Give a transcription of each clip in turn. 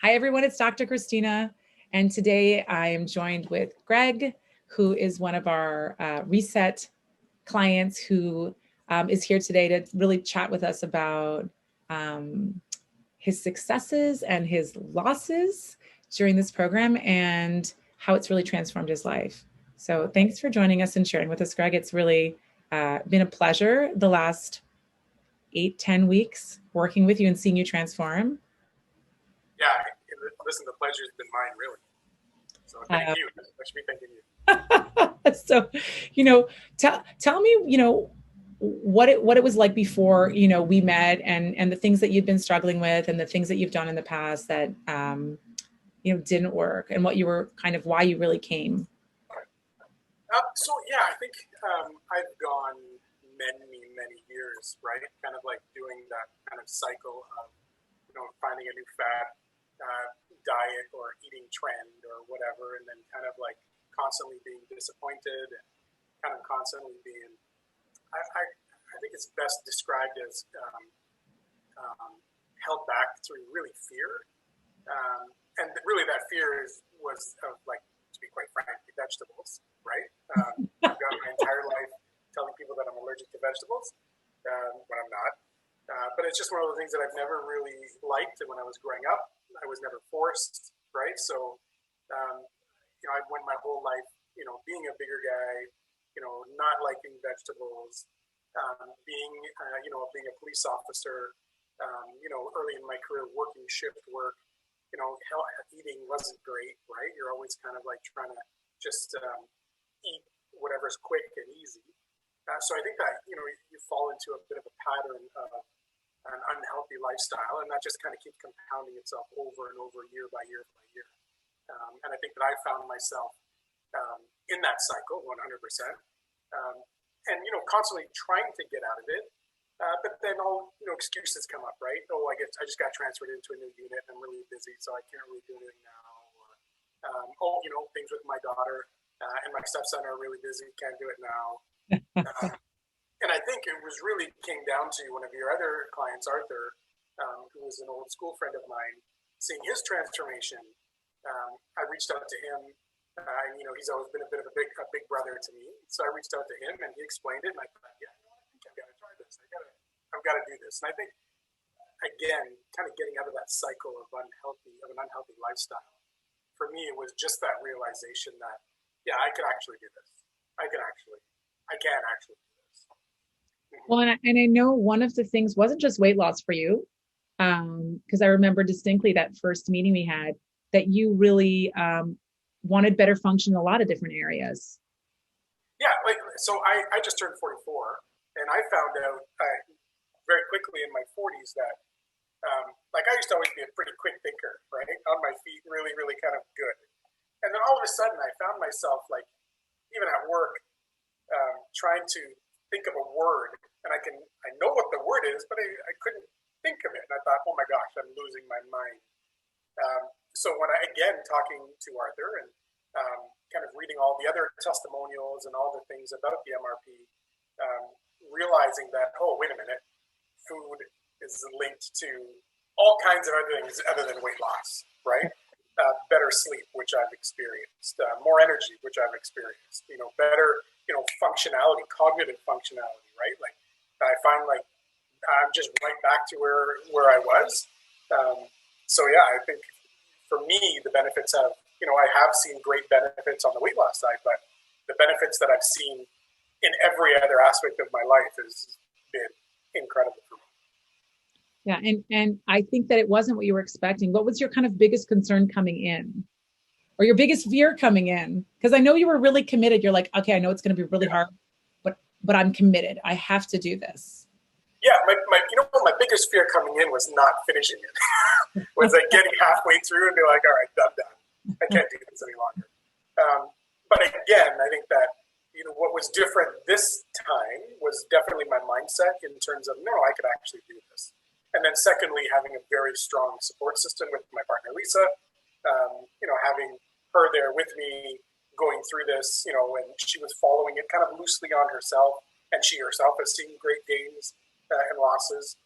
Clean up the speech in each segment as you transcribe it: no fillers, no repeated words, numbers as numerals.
Hi, everyone. It's Dr. Kristina. And today I am joined with Greg, who is one of our Reset clients who is here today to really chat with us about his successes and his losses during this program and how it's really transformed his life. So thanks for joining us and sharing with us, Greg. It's really been a pleasure the last 8-10 weeks working with you and seeing you transform. Yeah, listen, the pleasure's been mine, really. So thank you. I should be thanking you. So, tell me, what it was like before, we met and the things that you've been struggling with and the things that you've done in the past that, didn't work and what you were why you really came. I think I've gone many years, right? Kind of like doing that kind of cycle of, finding a new fad diet or eating trend or whatever, and then kind of like constantly being disappointed and kind of constantly being, I think it's best described as held back through really fear. And really that fear was of, like, to be quite frank, vegetables, right? I've got my entire life telling people that I'm allergic to vegetables, when I'm not. But it's just one of the things that I've never really liked. And when I was growing up, I was never forced, right? So, I went my whole life, being a bigger guy, not liking vegetables, being a police officer, early in my career, working shift work, eating wasn't great, right? You're always kind of like trying to just eat whatever's quick and easy. So I think that, you fall into a bit of a pattern of an unhealthy lifestyle, and that just kind of keeps compounding itself over and over, year by year by year. And I think that I found myself in that cycle 100%, and constantly trying to get out of it. But then all excuses come up, right? Oh, I just got transferred into a new unit and I'm really busy, so I can't really do anything now. Or things with my daughter and my stepson are really busy, can't do it now. And I think it was really came down to one of your other clients, Arthur, who was an old school friend of mine, seeing his transformation. I reached out to him, and he's always been a bit of a big brother to me. So I reached out to him, and he explained it, and I thought, yeah, I think I've got to try this. I've got to do this. And I think, again, kind of getting out of that cycle of an unhealthy lifestyle. For me, it was just that realization that, yeah, I can actually do this. I can actually do this. Well, and I know one of the things wasn't just weight loss for you, because I remember distinctly that first meeting we had that you really wanted better function in a lot of different areas. Yeah, so I just turned 44, and I found out very quickly in my 40s that, I used to always be a pretty quick thinker, right? On my feet, really, really kind of good. And then all of a sudden, I found myself, like, even at work, trying to think of a word, and I know what the word is, but I couldn't think of it. And I thought, oh my gosh, I'm losing my mind. So when talking to Arthur and kind of reading all the other testimonials and all the things about the MRP, realizing that, oh, wait a minute, food is linked to all kinds of other things other than weight loss, right? Better sleep, which I've experienced, more energy, which I've experienced, better, functionality, cognitive functionality, right? Like, I find like I'm just right back to where I was. So yeah, I think for me, the benefits have, I have seen great benefits on the weight loss side, but the benefits that I've seen in every other aspect of my life has been incredible for me. Yeah. And I think that it wasn't what you were expecting. What was your kind of biggest concern coming in, or your biggest fear coming in? Because I know you were really committed. You're like, okay, I know it's going to be really hard, but I'm committed. I have to do this. Yeah. My biggest fear coming in was not finishing it. Was like getting halfway through and be like, all right, I'm done. I can't do this any longer. But again, I think that, what was different this time was definitely my mindset in terms of, no, I could actually do this. And then secondly, having a very strong support system with my partner, Lisa, having her there with me going through this, and she was following it kind of loosely on herself, and she herself has seen great gains and losses.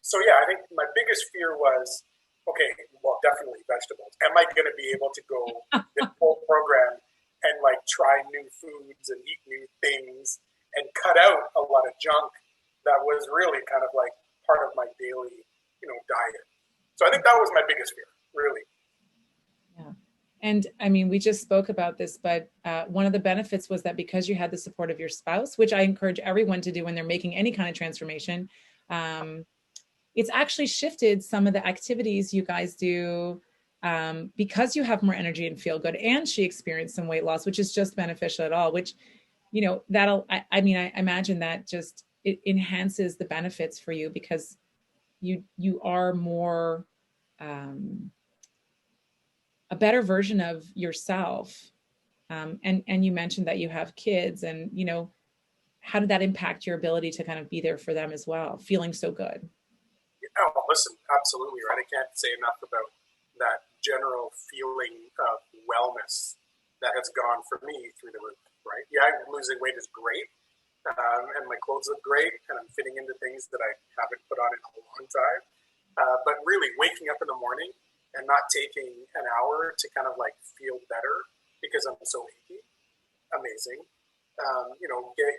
So yeah, I think my biggest fear was, okay, well, definitely vegetables. Am I going to be able to go this whole program and like try new foods and eat new things and cut out a lot of junk that was really kind of like part of my daily, diet. So I think that was my biggest fear, really. Yeah. And I mean, we just spoke about this, but one of the benefits was that because you had the support of your spouse, which I encourage everyone to do when they're making any kind of transformation, it's actually shifted some of the activities you guys do because you have more energy and feel good. And she experienced some weight loss, which is just beneficial at all, which, I mean, I imagine that just it enhances the benefits for you because you are more a better version of yourself. And you mentioned that you have kids, and how did that impact your ability to kind of be there for them as well, feeling so good? Oh, listen, absolutely right. I can't say enough about that general feeling of wellness that has gone for me through the roof, right? Yeah, losing weight is great, and my clothes look great, and I'm fitting into things that I haven't put on in a long time. But really, waking up in the morning and not taking an hour to kind of like feel better because I'm so achy, amazing.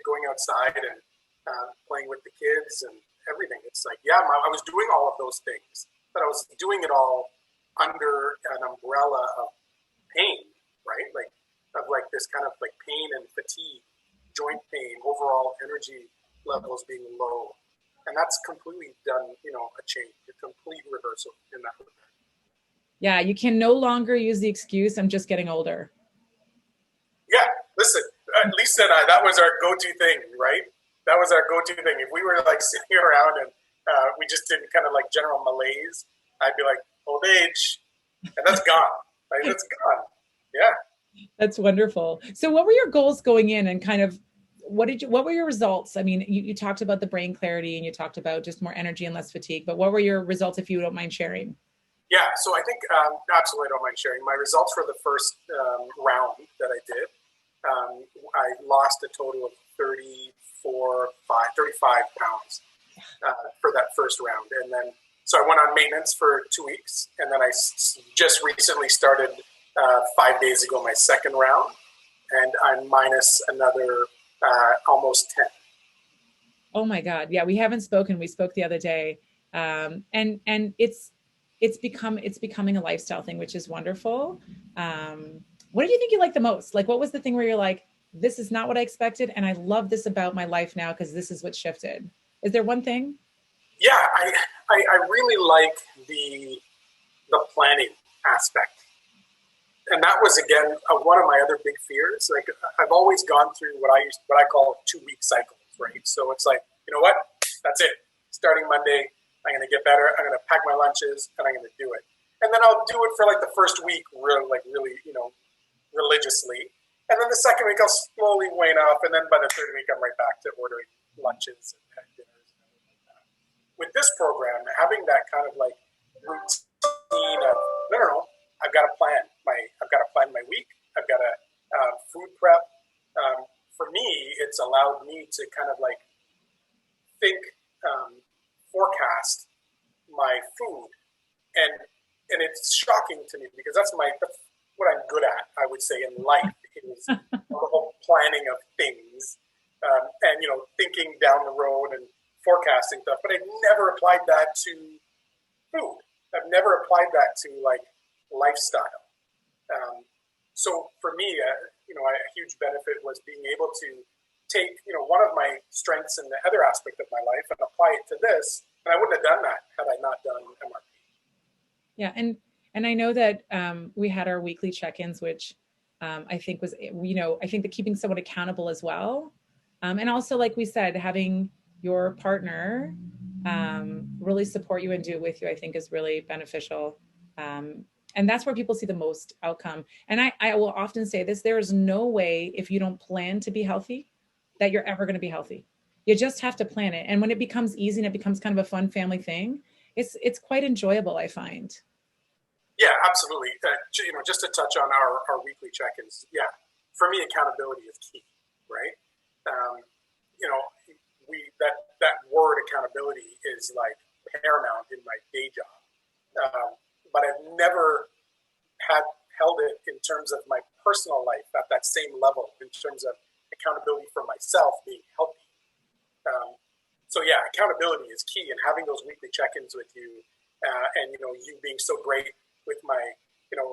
Going outside and playing with the kids and everything. It's like, yeah, I was doing all of those things, but I was doing it all under an umbrella of pain, right? Like of like this kind of like pain and fatigue, joint pain, overall energy levels being low. And that's completely done, a change, a complete reversal in that regard. Yeah, you can no longer use the excuse, I'm just getting older. Yeah, listen, Lisa and I, that was our go-to thing, right? That was our go-to thing. If we were like sitting around and we just did kind of like general malaise, I'd be like, old age, and that's gone. Right? That's gone. Yeah. That's wonderful. So what were your goals going in, and kind of what were your results? I mean, you talked about the brain clarity and you talked about just more energy and less fatigue, but what were your results, if you don't mind sharing? Yeah, so I think absolutely don't mind sharing. My results for the first round that I did, I lost a total of 35 pounds for that first round. And then, so I went on maintenance for 2 weeks, and then I just recently started 5 days ago my second round, and I'm minus another almost 10. Oh my God. Yeah, we haven't spoken. We spoke the other day. And it's becoming a lifestyle thing, which is wonderful. What do you think you like the most? Like, what was the thing where you're like, this is not what I expected, and I love this about my life now because this is what shifted? Is there one thing? Yeah, I really like the planning aspect. And that was again one of my other big fears. Like I've always gone through what I call 2 week cycles, right? So it's like, you know what? That's it. Starting Monday, I'm going to get better. I'm going to pack my lunches and I'm going to do it. And then I'll do it for like the first week, really, religiously. And then the second week, I'll slowly wane off. And then by the third week, I'm right back to ordering lunches and dinners and everything like that. With this program, having that kind of like routine of no, I've got to plan my week. I've got to food prep. For me, it's allowed me to kind of like think, forecast my food, and it's shocking to me because that's what I'm good at. I would say in life is the whole planning of things, and thinking down the road and forecasting stuff. But I've never applied that to food. I've never applied that to like lifestyle. So for me, a huge benefit was being able to take, one of my strengths in the other aspect of my life and apply it to this. And I wouldn't have done that had I not done MRP. Yeah. And I know that we had our weekly check-ins, which I think was, I think that keeping someone accountable as well. And also, like we said, having your partner really support you and do it with you, I think is really beneficial. And that's where people see the most outcome. And I will often say this, there is no way, if you don't plan to be healthy, that you're ever going to be healthy. You just have to plan it. And when it becomes easy and it becomes kind of a fun family thing, it's quite enjoyable, I find. Yeah, absolutely. Just to touch on our weekly check-ins. Yeah, for me, accountability is key, right? You know, that word accountability is like paramount in my day job. but I've never held it in terms of my personal life at that same level in terms of accountability for myself being healthy. So yeah, accountability is key, and having those weekly check-ins with you, and you being so great with my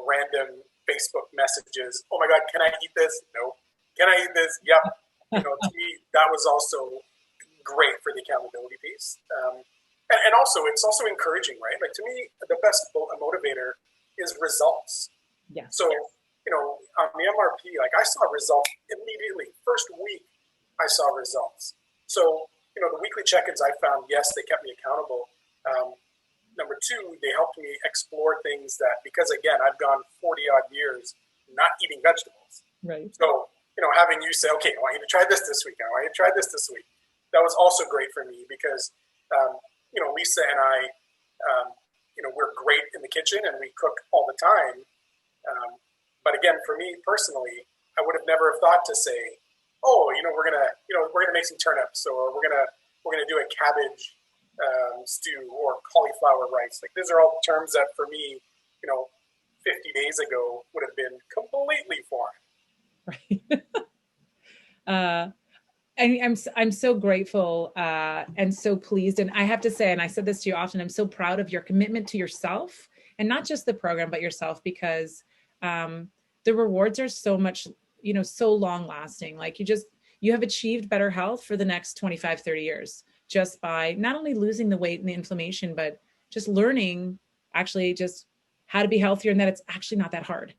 random Facebook messages. Oh my God, can I eat this? No. Can I eat this? Yep. To me, that was also great for the accountability piece. And also, it's also encouraging, right? Like, to me, the best motivator is results. Yeah. So, on the MRP, like, I saw results immediately. First week, I saw results. So, the weekly check-ins I found, yes, they kept me accountable. Number two, they helped me explore things that, because again, I've gone 40 odd years not eating vegetables. Right. So, having you say, okay, I want you to try this week. I want you to try this week. That was also great for me because, Lisa and I, we're great in the kitchen and we cook all the time. But again, for me personally, I would have never have thought to say, oh, we're gonna make some turnips, or we're gonna do a cabbage stew or cauliflower rice. Like, these are all terms that for me, 50 days ago would have been completely foreign. Right. I'm so grateful and so pleased. And I have to say, and I said this to you often, I'm so proud of your commitment to yourself, and not just the program, but yourself, because the rewards are so much, so long lasting. Like, you have achieved better health for the next 25, 30 years, just by not only losing the weight and the inflammation, but just learning actually just how to be healthier, and that it's actually not that hard.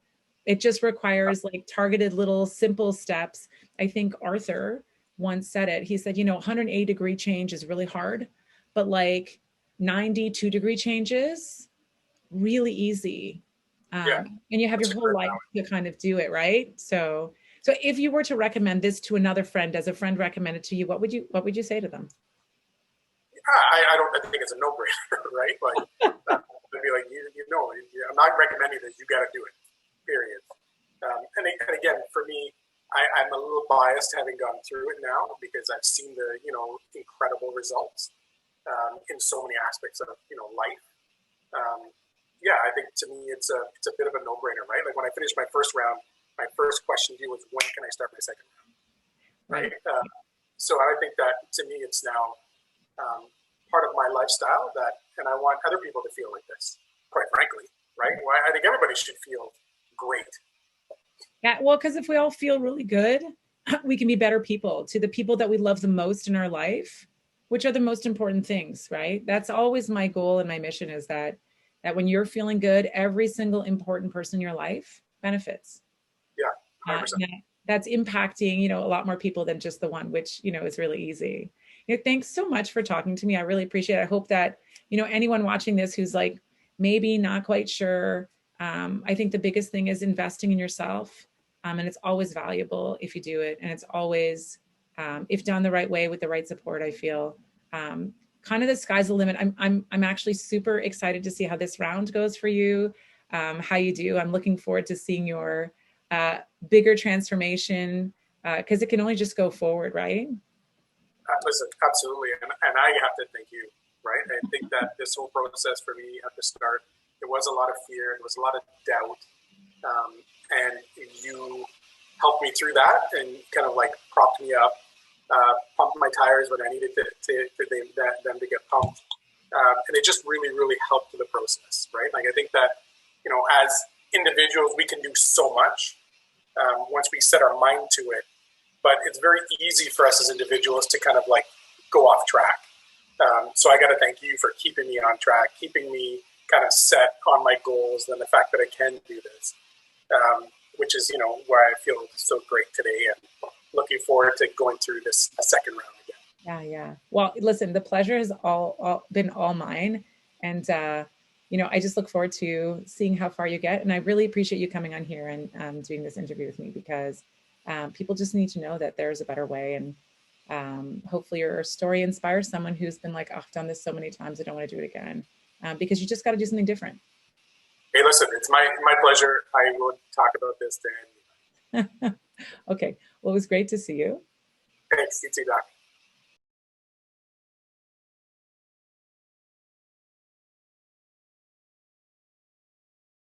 It just requires like targeted little simple steps. I think Arthur once said it. He said, 180-degree change is really hard, but like 92-degree changes, really easy. Yeah, and you have your whole life to kind of do it, right? So if you were to recommend this to another friend, as a friend recommended to you, what would you say to them? I think it's a no-brainer, right? Like, I'd be like, I'm not recommending this. You got to do it, period. And again, for me, I'm a little biased having gone through it now because I've seen the incredible results in so many aspects of life. I think to me it's a bit of a no-brainer, right? Like, when I finished my first round, my first question to you was, when can I start my second round? Right. So I think that to me it's now part of my lifestyle, and I want other people to feel like this, quite frankly, right? Well, I think everybody should feel great. Yeah, well, because if we all feel really good, we can be better people to the people that we love the most in our life, which are the most important things, right? That's always my goal and my mission, is that when you're feeling good, every single important person in your life benefits. Yeah, 100%. That's impacting, a lot more people than just the one, which, is really easy. Thanks so much for talking to me. I really appreciate it. I hope that, anyone watching this who's like, maybe not quite sure, I think the biggest thing is investing in yourself. And it's always valuable if you do it. And it's always, if done the right way with the right support, I feel kind of the sky's the limit. I'm actually super excited to see how this round goes for you, how you do. I'm looking forward to seeing your bigger transformation, because it can only just go forward, right? Listen, absolutely. And I have to thank you, right? I think that this whole process for me at the start, there was a lot of fear, there was a lot of doubt. And you helped me through that and kind of like propped me up, pumped my tires when I needed them to get pumped. And it just really, really helped the process, right? Like, I think that, as individuals, we can do so much once we set our mind to it. But it's very easy for us as individuals to kind of like go off track. So I got to thank you for keeping me on track, keeping me kind of set on my goals, and the fact that I can do this. Which is, where I feel so great today, and looking forward to going through this a second round again. Yeah. Well, listen, the pleasure has all been all mine. And, I just look forward to seeing how far you get. And I really appreciate you coming on here and doing this interview with me, because people just need to know that there's a better way. And hopefully your story inspires someone who's been like, oh, I've done this so many times, I don't want to do it again. Because you just got to do something different. Hey, listen, it's my pleasure. I will talk about this to anyone. Okay. Well, it was great to see you. Thanks. You too, Doc.